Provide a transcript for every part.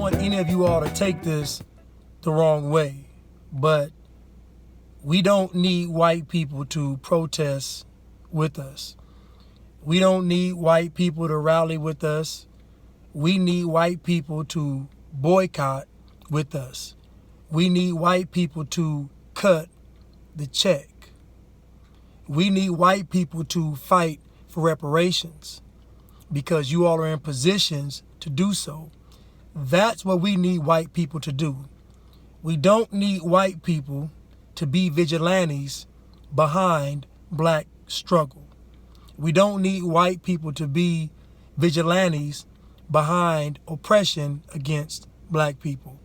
want any of you all to take this the wrong way, but we don't need white people to protest with us. We don't need white people to rally with us. We need white people to boycott with us. We need white people to cut the check. We need white people to fight for reparations because you all are in positions to do so. That's what we need white people to do. We don't need white people to be vigilantes behind black struggle. We don't need white people to be vigilantes behind oppression against black people.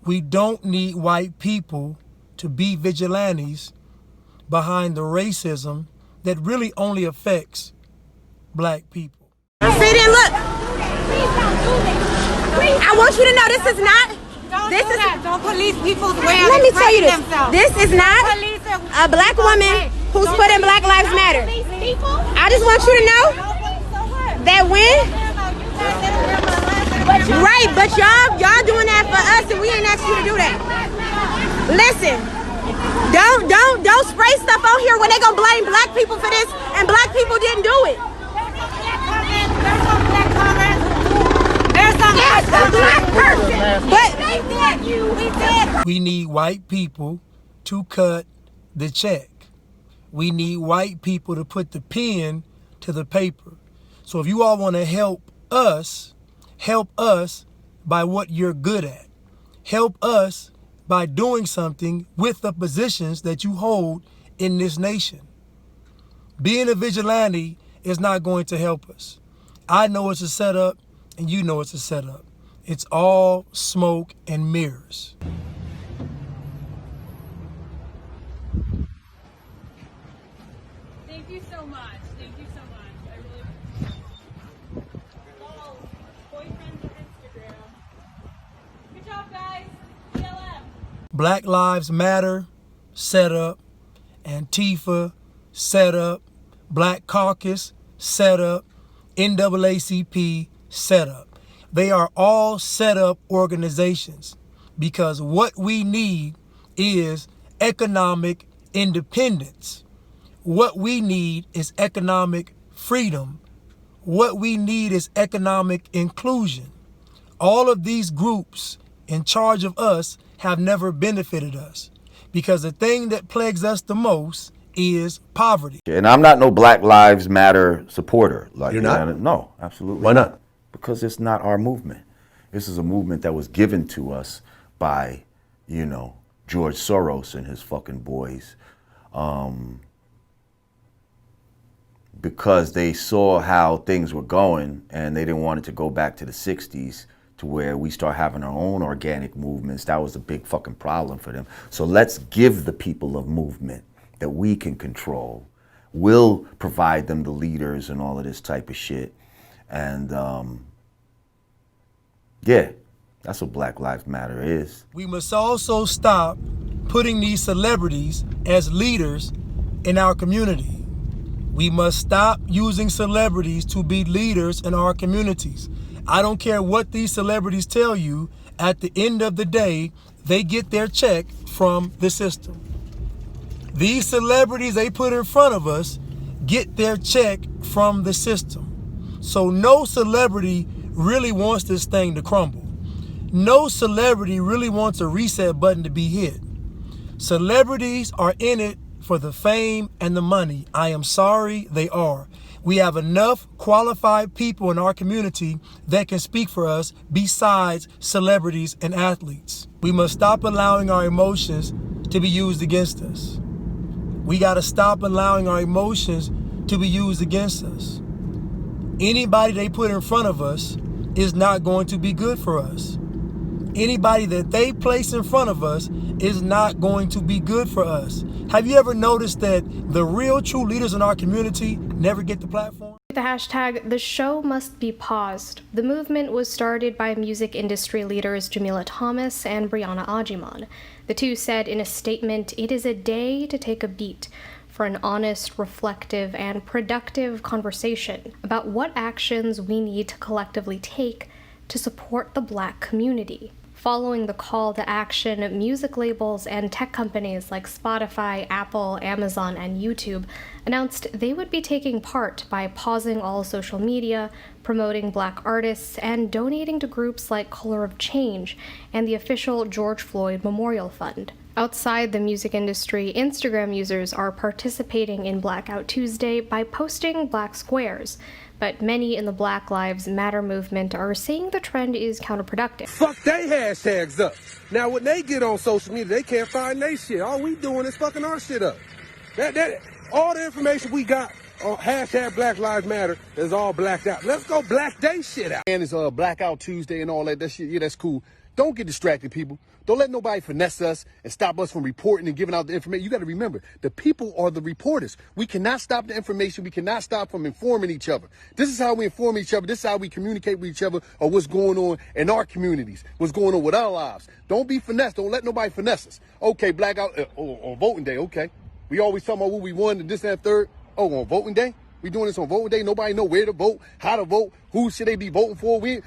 We don't need white people to be vigilantes behind the racism that really only affects black people. Sit and look. I want you to know this is not. Don't police people's way of Let me tell you this. themselves. This is not a black woman who's put in Black Lives Matter. I just want you to know that when. Right, but y'all doing that for us, and we ain't asked you to do that. Listen, don't spray stuff on here when they gonna blame black people for this, and black people didn't do it. There's a black person, but we need white people to cut the check. We need white people to put the pen to the paper. So if you all want to help us by what you're good at. Help us by doing something with the positions that you hold in this nation. Being a vigilante is not going to help us. I know it's a setup, and you know it's a setup. It's all smoke and mirrors. Thank you so much. Thank you so much. I really. Oh, boyfriends on Instagram. Good job, guys. BLM. Black Lives Matter, set up. Antifa, set up. Black Caucus, set up. NAACP, set up. They are all set up organizations because what we need is economic independence. What we need is economic freedom. What we need is economic inclusion. All of these groups in charge of us have never benefited us because the thing that plagues us the most is poverty. And I'm not no Black Lives Matter supporter. Like, you're not? No, absolutely. Why not? Because it's not our movement. This is a movement that was given to us by, George Soros and his fucking boys. Because they saw how things were going and they didn't want it to go back to the 60s to where we start having our own organic movements. That was a big fucking problem for them. So let's give the people a movement that we can control. We'll provide them the leaders and all of this type of shit. And yeah, that's what Black Lives Matter is. We must also stop putting these celebrities as leaders in our community. We must stop using celebrities to be leaders in our communities. I don't care what these celebrities tell you, at the end of the day, they get their check from the system. These celebrities they put in front of us get their check from the system. So no celebrity really wants this thing to crumble. No celebrity really wants a reset button to be hit. Celebrities are in it for the fame and the money. I am sorry, they are. We have enough qualified people in our community that can speak for us besides celebrities and athletes. We must stop allowing our emotions to be used against us. We got to stop allowing our emotions to be used against us. Anybody they put in front of us is not going to be good for us. Anybody that they place in front of us is not going to be good for us. Have you ever noticed that the real true leaders in our community never get the platform? The hashtag, the show must be paused. The movement was started by music industry leaders Jamila Thomas and Brianna Ajiman. The two said in a statement, "It is a day to take a beat for an honest, reflective, and productive conversation about what actions we need to collectively take to support the Black community. Following the call to action, music labels and tech companies like Spotify, Apple, Amazon, and YouTube announced they would be taking part by pausing all social media, promoting Black artists, and donating to groups like Color of Change and the official George Floyd Memorial Fund. Outside the music industry, Instagram users are participating in Blackout Tuesday by posting Black squares, but many in the Black Lives Matter movement are saying the trend is counterproductive. Fuck they hashtags up. Now when they get on social media, they can't find their shit. All we doing is fucking our shit up. That all the information we got on hashtag Black Lives Matter is all blacked out. Let's go black they shit out. And it's Blackout Tuesday and all that shit. Yeah, that's cool. Don't get distracted, people. Don't let nobody finesse us and stop us from reporting and giving out the information. You got to remember, the people are the reporters. We cannot stop the information. We cannot stop from informing each other. This is how we inform each other. This is how we communicate with each other or what's going on in our communities, what's going on with our lives. Don't be finessed. Don't let nobody finesse us. Okay, Blackout on voting day, okay. We always talking about what we won and this and that third. Oh, on voting day? We doing this on voting day. Nobody know where to vote, how to vote, who should they be voting for. We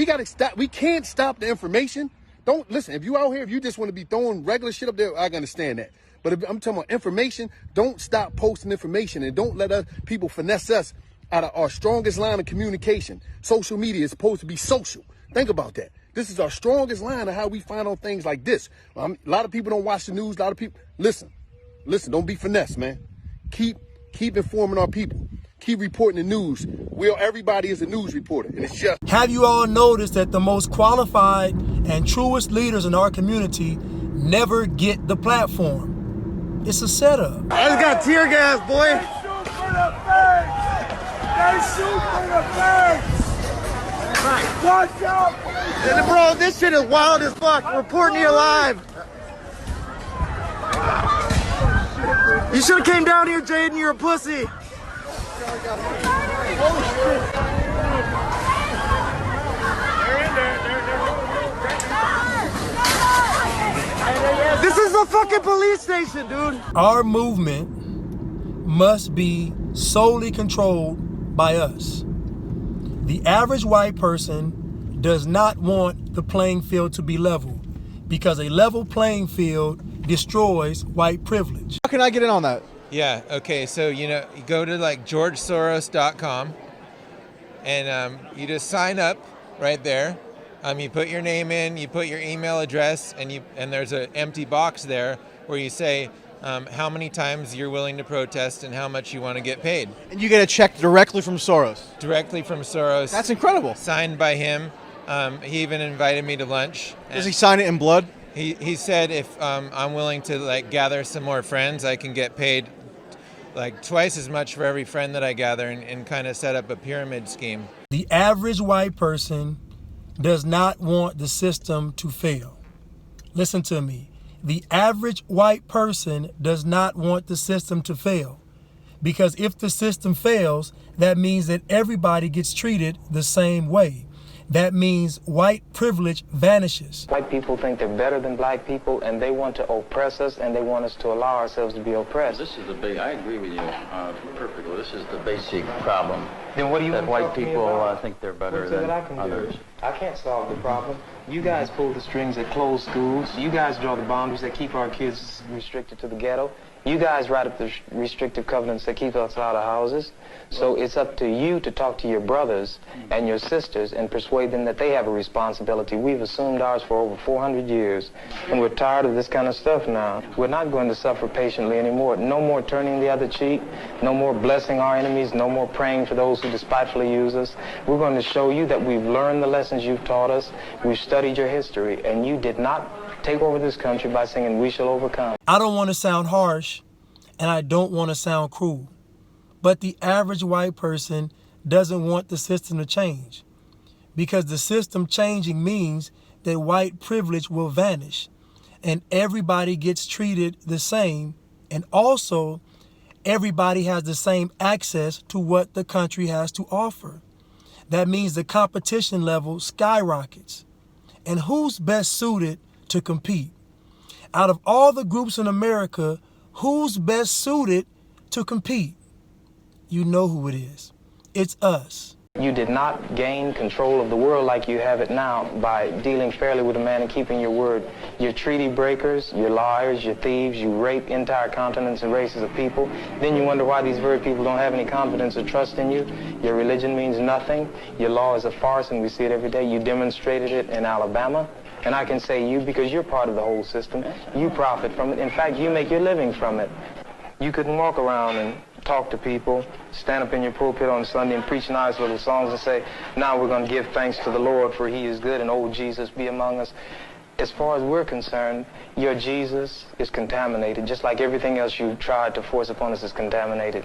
got to stop. We can't stop the information. Don't listen. If you out here, if you just want to be throwing regular shit up there, I can understand that. But if I'm talking about information, don't stop posting information and don't let us people finesse us out of our strongest line of communication. Social media is supposed to be social. Think about that. This is our strongest line of how we find out things like this. A lot of people don't watch the news. A lot of people listen. Don't be finesse, man. Keep informing our people. Keep reporting the news. Everybody is a news reporter, and it's just. Have you all noticed that the most qualified and truest leaders in our community never get the platform? It's a setup. I just got tear gas, boy. Watch out! Bro, this shit is wild as fuck. Reporting here live. You should have came down here, Jaden. You're a pussy. This is a fucking police station, dude. Our movement must be solely controlled by us. The average white person does not want the playing field to be level because a level playing field destroys white privilege. How can I get in on that? Yeah, okay, so you go to like georgesoros.com and you just sign up right there. You put your name in, you put your email address, and there's an empty box there where you say how many times you're willing to protest and how much you want to get paid. And you get a check directly from Soros. Directly from Soros. That's incredible. Signed by him. He even invited me to lunch. Does he sign it in blood? He said if I'm willing to gather some more friends, I can get paid twice as much for every friend that I gather and kind of set up a pyramid scheme. The average white person does not want the system to fail. Listen to me. The average white person does not want the system to fail. Because if the system fails, that means that everybody gets treated the same way. That means white privilege vanishes. White people think they're better than black people, and they want to oppress us, and they want us to allow ourselves to be oppressed. This is I agree with you perfectly. This is the basic problem. Then what do you that white people think they're better than others? I can't solve the problem. You guys pull the strings that close schools. You guys draw the boundaries that keep our kids restricted to the ghetto. You guys write up the restrictive covenants that keep us out of houses. So it's up to you to talk to your brothers and your sisters and persuade them that they have a responsibility. We've assumed ours for over 400 years, and we're tired of this kind of stuff now. We're not going to suffer patiently anymore. No more turning the other cheek. No more blessing our enemies. No more praying for those who despitefully use us. We're going to show you that we've learned the lessons you've taught us. We've studied your history, and you did not take over this country by singing "We Shall Overcome." I don't want to sound harsh, and I don't want to sound cruel. But the average white person doesn't want the system to change, because the system changing means that white privilege will vanish and everybody gets treated the same, and also everybody has the same access to what the country has to offer. That means the competition level skyrockets. And who's best suited to compete? Out of all the groups in America, who's best suited to compete? You know who it is. It's us. You did not gain control of the world like you have it now by dealing fairly with a man and keeping your word. You're treaty breakers, you're liars, you're thieves, you rape entire continents and races of people. Then you wonder why these very people don't have any confidence or trust in you. Your religion means nothing. Your law is a farce, and we see it every day. You demonstrated it in Alabama. And I can say you because you're part of the whole system. You profit from it. In fact, you make your living from it. You couldn't walk around and talk to people, stand up in your pulpit on Sunday and preach nice little songs and say, now we're going to give thanks to the Lord for he is good and old Jesus be among us. As far as we're concerned, your Jesus is contaminated, just like everything else you tried to force upon us is contaminated.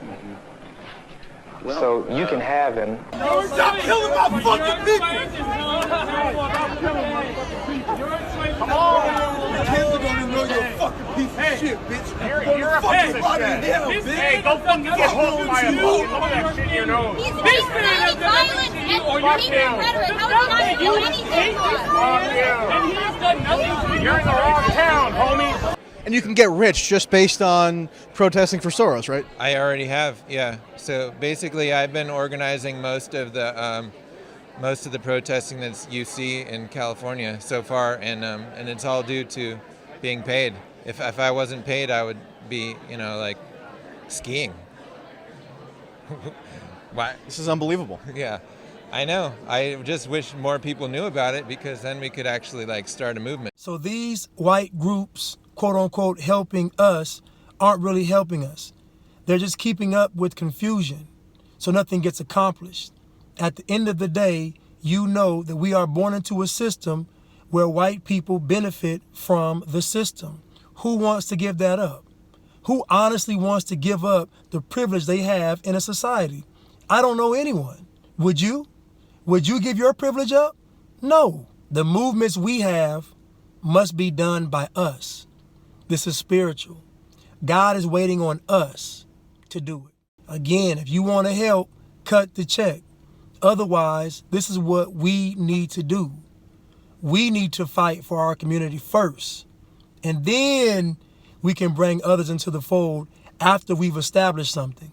Well, so you can have him. Stop killing my fucking people! Come on! Kids are gonna know you're a fucking piece of shit, bitch. You're a piece of shit. Hey, go fucking get hold by a boat. Look at that shit in your nose. He's really violent and mean rhetoric. How would he not do anything for us? And he's done nothing. You're in the wrong town, homie. And you can get rich just based on protesting for Soros, right? I already have, yeah. So basically, I've been organizing most of the protesting that you see in California so far, and it's all due to being paid. If I wasn't paid, I would be, like skiing. Why? This is unbelievable. Yeah, I know. I just wish more people knew about it, because then we could actually start a movement. So these white groups, quote unquote, helping us aren't really helping us. They're just keeping up with confusion, so nothing gets accomplished. At the end of the day, you know that we are born into a system where white people benefit from the system. Who wants to give that up? Who honestly wants to give up the privilege they have in a society? I don't know anyone. Would you? Would you give your privilege up? No. The movements we have must be done by us. This is spiritual. God is waiting on us to do it. Again, if you want to help, cut the check. Otherwise, this is what we need to do. We need to fight for our community first. And then we can bring others into the fold after we've established something.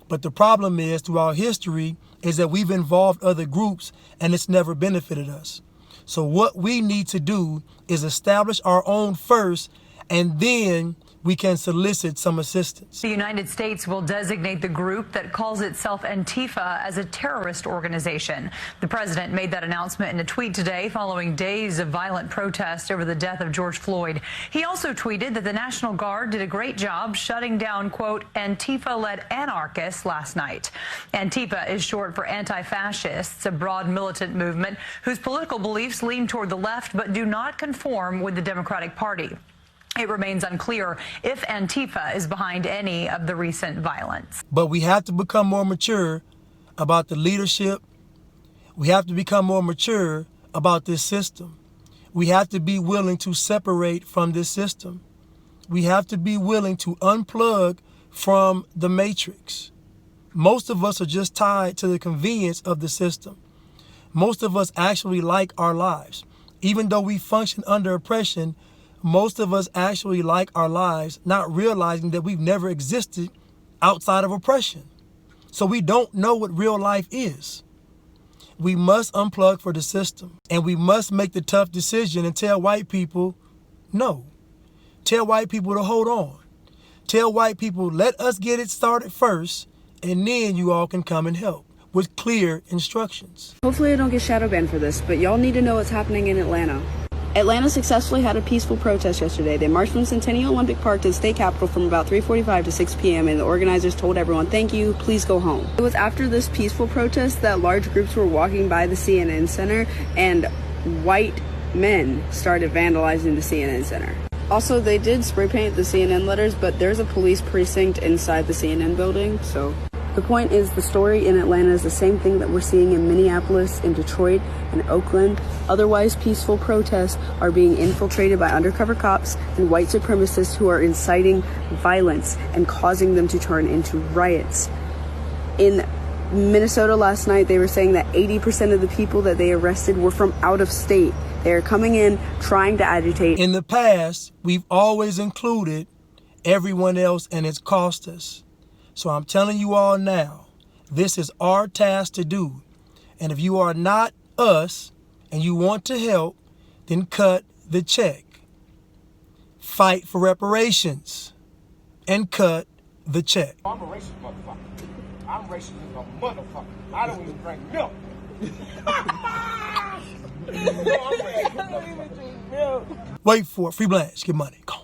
But the problem is, throughout history, is that we've involved other groups and it's never benefited us. So what we need to do is establish our own first, and then we can solicit some assistance. The United States will designate the group that calls itself Antifa as a terrorist organization. The president made that announcement in a tweet today following days of violent protest over the death of George Floyd. He also tweeted that the National Guard did a great job shutting down, quote, Antifa-led anarchists last night. Antifa is short for anti-fascists, a broad militant movement whose political beliefs lean toward the left but do not conform with the Democratic Party. It remains unclear if Antifa is behind any of the recent violence. But we have to become more mature about the leadership. We have to become more mature about this system. We have to be willing to separate from this system. We have to be willing to unplug from the matrix. Most of us are just tied to the convenience of the system. Most of us actually like our lives. Even though we function under oppression, most of us actually like our lives, not realizing that we've never existed outside of oppression. So we don't know what real life is. We must unplug for the system, and we must make the tough decision and tell white people, no. Tell white people to hold on. Tell white people, let us get it started first, and then you all can come and help with clear instructions. Hopefully I don't get shadow banned for this, but y'all need to know what's happening in Atlanta. Atlanta successfully had a peaceful protest yesterday. They marched from Centennial Olympic Park to the state capitol from about 3:45 to 6 p.m. and the organizers told everyone, thank you, please go home. It was after this peaceful protest that large groups were walking by the CNN Center and white men started vandalizing the CNN Center. Also, they did spray paint the CNN letters, but there's a police precinct inside the CNN building, so... The point is, the story in Atlanta is the same thing that we're seeing in Minneapolis, in Detroit, and Oakland. Otherwise peaceful protests are being infiltrated by undercover cops and white supremacists who are inciting violence and causing them to turn into riots. In Minnesota last night, they were saying that 80% of the people that they arrested were from out of state. They are coming in, trying to agitate. In the past, we've always included everyone else, and it's cost us. So I'm telling you all now, This is our task to do. And if you are not us and you want to help, then cut the check. Fight for reparations and cut the check. I'm a racist motherfucker. I'm racist as a motherfucker. I don't even drink milk. Wait for it. Free Blanche. Get money. Go.